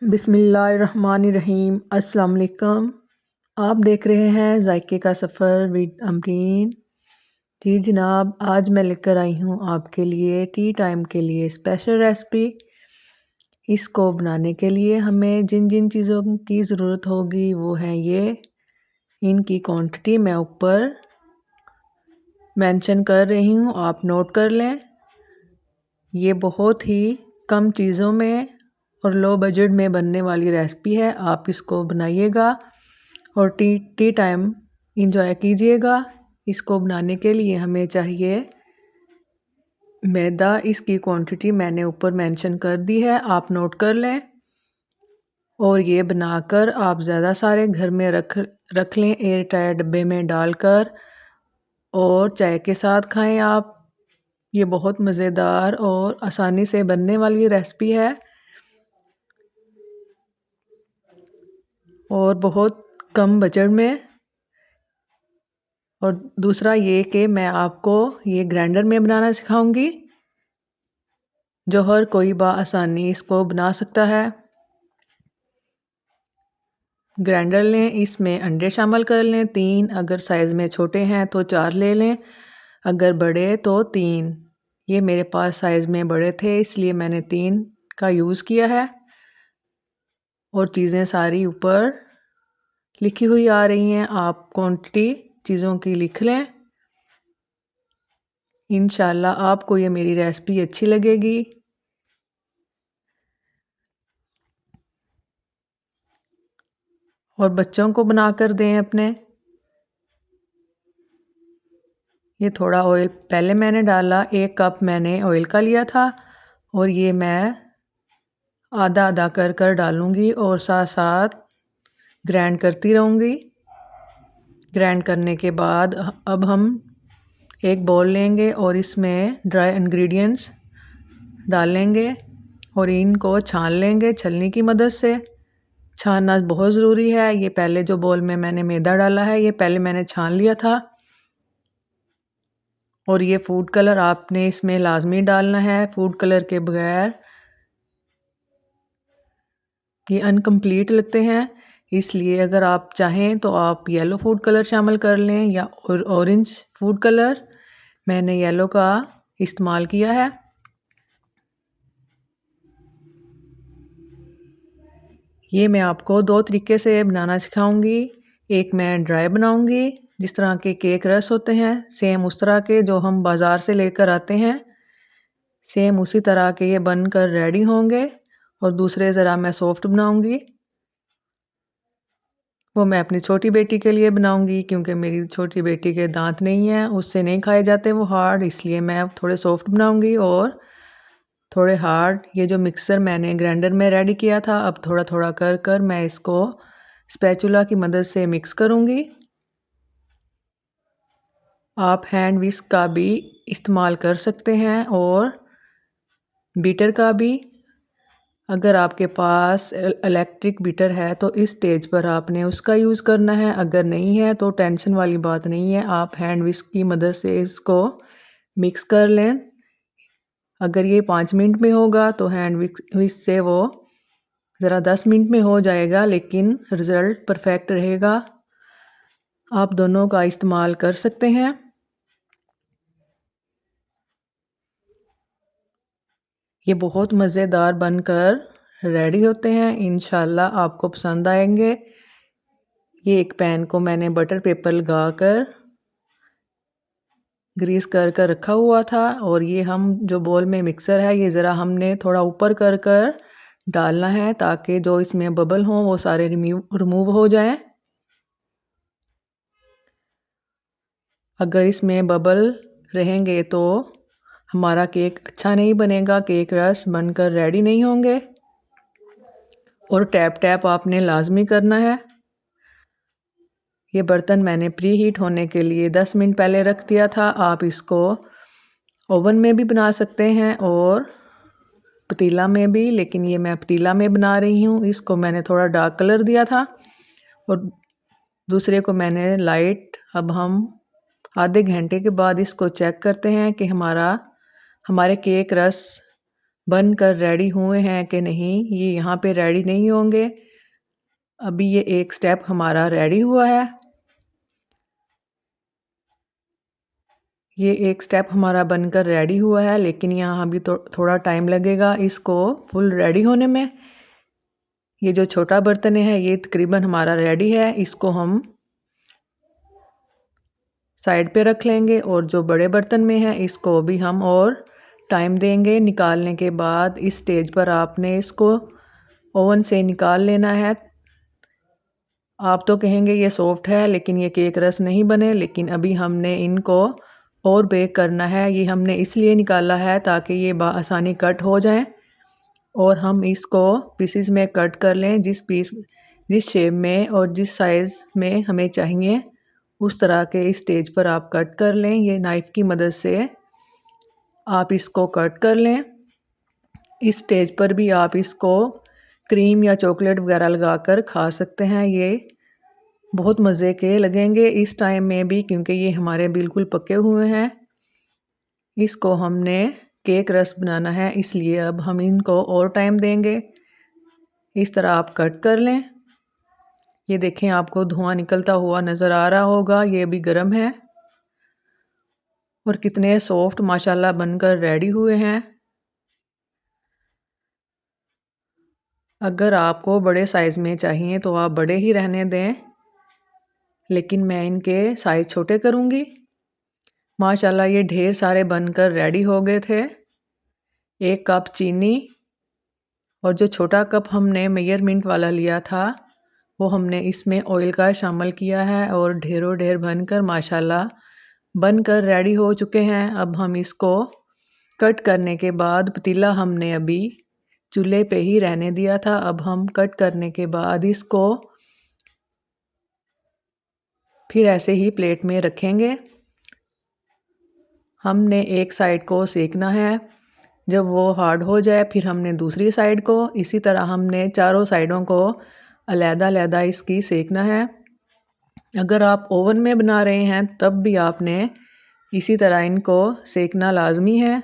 बिस्मिल्लाहिर्रहमानिर्रहीम। अस्सलाम वालेकुम। आप देख रहे हैं जायके का सफ़र विद अमरीन। जी जनाब, आज मैं लेकर आई हूँ आपके लिए टी टाइम के लिए स्पेशल रेसिपी। इसको बनाने के लिए हमें जिन जिन चीज़ों की ज़रूरत होगी वो है ये। इनकी क्वांटिटी मैं ऊपर मेंशन कर रही हूँ, आप नोट कर लें। ये बहुत ही कम चीज़ों में और लो बजट में बनने वाली रेसिपी है। आप इसको बनाइएगा और टी टाइम इंजॉय कीजिएगा। इसको बनाने के लिए हमें चाहिए मैदा। इसकी क्वांटिटी मैंने ऊपर मेंशन कर दी है, आप नोट कर लें। और ये बनाकर आप ज़्यादा सारे घर में रख लें एयर टाइट डब्बे में डालकर, और चाय के साथ खाएं आप। ये बहुत मज़ेदार और आसानी से बनने वाली रेसिपी है और बहुत कम बजट में। और दूसरा ये कि मैं आपको ये ग्राइंडर में बनाना सिखाऊंगी, जो हर कोई आसानी इसको बना सकता है। ग्राइंडर लें, इसमें अंडे शामिल कर लें 3, अगर साइज़ में छोटे हैं तो 4 ले लें, अगर बड़े तो 3। ये मेरे पास साइज़ में बड़े थे इसलिए मैंने 3 का यूज़ किया है। और चीज़ें सारी ऊपर लिखी हुई आ रही हैं, आप क्वांटिटी चीज़ों की लिख लें। इंशाल्लाह आपको ये मेरी रेसिपी अच्छी लगेगी। और बच्चों को बना कर दें अपने। ये थोड़ा ऑयल पहले मैंने डाला, 1 कप मैंने ऑयल का लिया था, और ये मैं आधा आधा कर डालूँगी और साथ साथ ग्राइंड करती रहूँगी। ग्राइंड करने के बाद अब हम एक बाउल लेंगे और इसमें ड्राई इंग्रेडिएंट्स डालेंगे और इनको छान लेंगे छलनी की मदद से। छानना बहुत ज़रूरी है। ये पहले जो बाउल में मैंने मैदा डाला है ये पहले मैंने छान लिया था। और ये फूड कलर आपने इसमें लाजमी डालना है, फूड कलर के बगैर ये अनकम्प्लीट लगते हैं। इसलिए अगर आप चाहें तो आप येलो फूड कलर शामिल कर लें या ऑरेंज फूड कलर। मैंने येलो का इस्तेमाल किया है। ये मैं आपको 2 तरीके से बनाना सिखाऊंगी। एक मैं ड्राई बनाऊंगी, जिस तरह के केक रस होते हैं सेम उस तरह के जो हम बाज़ार से लेकर आते हैं, सेम उसी तरह के ये बनकर रेडी होंगे। और दूसरे ज़रा मैं सॉफ्ट बनाऊंगी, वो मैं अपनी छोटी बेटी के लिए बनाऊंगी, क्योंकि मेरी छोटी बेटी के दांत नहीं हैं, उससे नहीं खाए जाते वो हार्ड, इसलिए मैं थोड़े सॉफ्ट बनाऊंगी और थोड़े हार्ड। ये जो मिक्सर मैंने ग्राइंडर में रेडी किया था, अब थोड़ा थोड़ा कर मैं इसको स्पैचुला की मदद से मिक्स करूंगी। आप हैंड विस्क का भी इस्तेमाल कर सकते हैं और बीटर का भी। अगर आपके पास इलेक्ट्रिक बीटर है तो इस स्टेज पर आपने उसका यूज़ करना है, अगर नहीं है तो टेंशन वाली बात नहीं है, आप हैंड विस्क की मदद से इसको मिक्स कर लें। अगर ये 5 मिनट में होगा तो हैंड विस्क से वो ज़रा 10 मिनट में हो जाएगा, लेकिन रिज़ल्ट परफेक्ट रहेगा। आप दोनों का इस्तेमाल कर सकते हैं। ये बहुत मज़ेदार बनकर रेडी होते हैं, इंशाल्लाह आपको पसंद आएंगे। ये एक पैन को मैंने बटर पेपर लगाकर ग्रीस कर रखा हुआ था, और ये हम जो बोल में मिक्सर है ये ज़रा हमने थोड़ा ऊपर कर डालना है, ताकि जो इसमें बबल हों वो सारे रिमूव हो जाएं। अगर इसमें बबल रहेंगे तो हमारा केक अच्छा नहीं बनेगा, केक रस बनकर रेडी नहीं होंगे। और टैप टैप आपने लाजमी करना है। ये बर्तन मैंने प्री हीट होने के लिए 10 मिनट पहले रख दिया था। आप इसको ओवन में भी बना सकते हैं और पतीला में भी, लेकिन ये मैं पतीला में बना रही हूँ। इसको मैंने थोड़ा डार्क कलर दिया था और दूसरे को मैंने लाइट। अब हम आधे घंटे के बाद इसको चेक करते हैं कि हमारे केक रस बनकर रेडी हुए हैं कि नहीं, ये यहाँ पे रेडी नहीं होंगे। अभी ये एक स्टेप हमारा रेडी हुआ है। ये एक स्टेप हमारा बनकर रेडी हुआ है, लेकिन यहाँ अभी तो थोड़ा टाइम लगेगा इसको फुल रेडी होने में। ये जो छोटा बर्तन है ये तकरीबन हमारा रेडी है, इसको हम साइड पे रख लेंगे और जो बड़े बर्तन में है इसको भी हम और टाइम देंगे। निकालने के बाद इस स्टेज पर आपने इसको ओवन से निकाल लेना है। आप तो कहेंगे ये सॉफ्ट है लेकिन ये केक रस नहीं बने, लेकिन अभी हमने इनको और बेक करना है। ये हमने इसलिए निकाला है ताकि ये आसानी कट हो जाएं और हम इसको पीसेस में कट कर लें। जिस शेप में और जिस साइज़ में हमें चाहिए उस तरह के इस स्टेज पर आप कट कर लें। ये नाइफ़ की मदद से आप इसको कट कर लें। इस स्टेज पर भी आप इसको क्रीम या चॉकलेट वगैरह लगाकर खा सकते हैं। ये बहुत मज़े के लगेंगे इस टाइम में भी, क्योंकि ये हमारे बिल्कुल पके हुए हैं। इसको हमने केक रस बनाना है, इसलिए अब हम इनको और टाइम देंगे। इस तरह आप कट कर लें। ये देखें, आपको धुआं निकलता हुआ नज़र आ रहा होगा, ये भी गर्म है और कितने सॉफ्ट माशाल्लाह बनकर रेडी हुए हैं। अगर आपको बड़े साइज़ में चाहिए तो आप बड़े ही रहने दें, लेकिन मैं इनके साइज़ छोटे करूँगी। माशाल्लाह ये ढेर सारे बनकर रेडी हो गए थे। 1 कप चीनी और जो छोटा कप हमने मेजरमेंट वाला लिया था वो हमने इसमें ऑयल का शामिल किया है और ढेरों ढेर बनकर माशाल्लाह बनकर रेडी हो चुके हैं। अब हम इसको कट करने के बाद, पतीला हमने अभी चूल्हे पे ही रहने दिया था, अब हम कट करने के बाद इसको फिर ऐसे ही प्लेट में रखेंगे। हमने एक साइड को सेकना है, जब वो हार्ड हो जाए फिर हमने दूसरी साइड को, इसी तरह हमने चारों साइडों को अलग-अलग इसकी सेकना है। अगर आप ओवन में बना रहे हैं तब भी आपने इसी तरह इनको सेकना लाजमी है।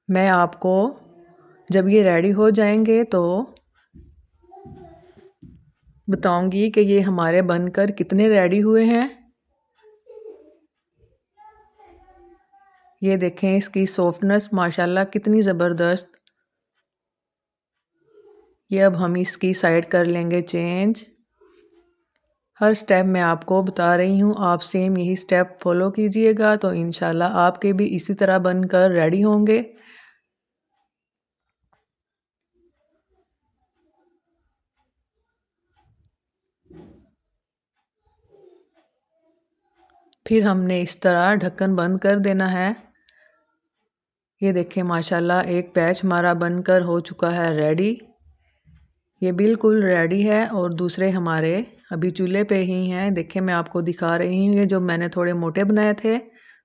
मैं आपको जब ये रेडी हो जाएंगे तो बताऊंगी कि ये हमारे बनकर कितने रेडी हुए हैं। ये देखें इसकी सॉफ्टनेस माशाल्लाह कितनी ज़बरदस्त। ये अब हम इसकी साइड कर लेंगे चेंज। हर स्टेप मैं आपको बता रही हूँ, आप सेम यही स्टेप फॉलो कीजिएगा तो इंशाल्लाह आपके भी इसी तरह बनकर रेडी होंगे। फिर हमने इस तरह ढक्कन बंद कर देना है। ये देखें माशाल्लाह एक बैच हमारा बनकर हो चुका है रेडी। ये बिल्कुल रेडी है और दूसरे हमारे अभी चूल्हे पे ही हैं। देखें मैं आपको दिखा रही हूँ, ये जो मैंने थोड़े मोटे बनाए थे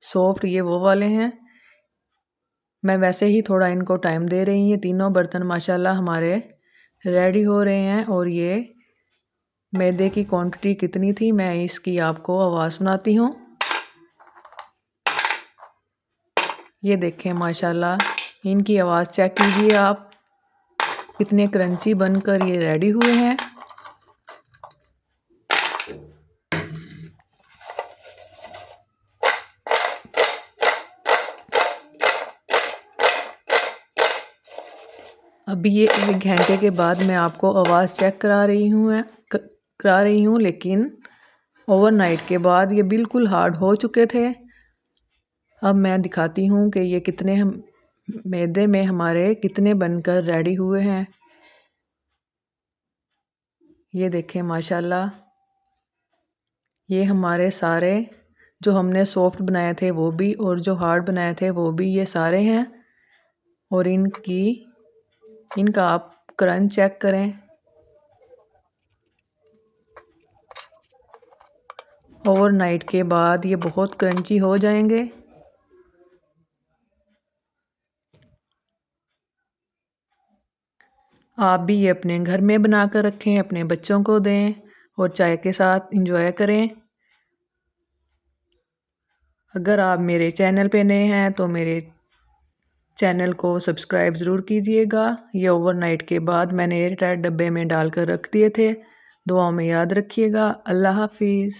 सॉफ्ट, ये वो वाले हैं। मैं वैसे ही थोड़ा इनको टाइम दे रही हूँ। ये तीनों बर्तन माशाल्लाह हमारे रेडी हो रहे हैं और ये मैदे की क्वांटिटी कितनी थी मैं इसकी आपको आवाज़ सुनाती हूँ। ये देखें माशाल्लाह इनकी आवाज़ चेक कीजिए आप, कितने क्रंची बनकर ये रेडी हुए हैं। अभी ये 1 घंटे के बाद मैं आपको आवाज़ चेक करा रही हूँ, लेकिन ओवरनाइट के बाद ये बिल्कुल हार्ड हो चुके थे। अब मैं दिखाती हूँ कि ये कितने मैदे में हमारे कितने बनकर रेडी हुए हैं। ये देखें माशाल्लाह ये हमारे सारे जो हमने सॉफ्ट बनाए थे वो भी और जो हार्ड बनाए थे वो भी, ये सारे हैं। और इनका आप क्रंच चेक करें। ओवरनाइट के बाद ये बहुत क्रंची हो जाएंगे। आप भी ये अपने घर में बना कर रखें, अपने बच्चों को दें और चाय के साथ एंजॉय करें। अगर आप मेरे चैनल पे नए हैं तो मेरे चैनल को सब्सक्राइब ज़रूर कीजिएगा। ये ओवरनाइट के बाद मैंने एयर टाइट डब्बे में डालकर रख दिए थे। दुआओं में याद रखिएगा। अल्लाह हाफ़िज़।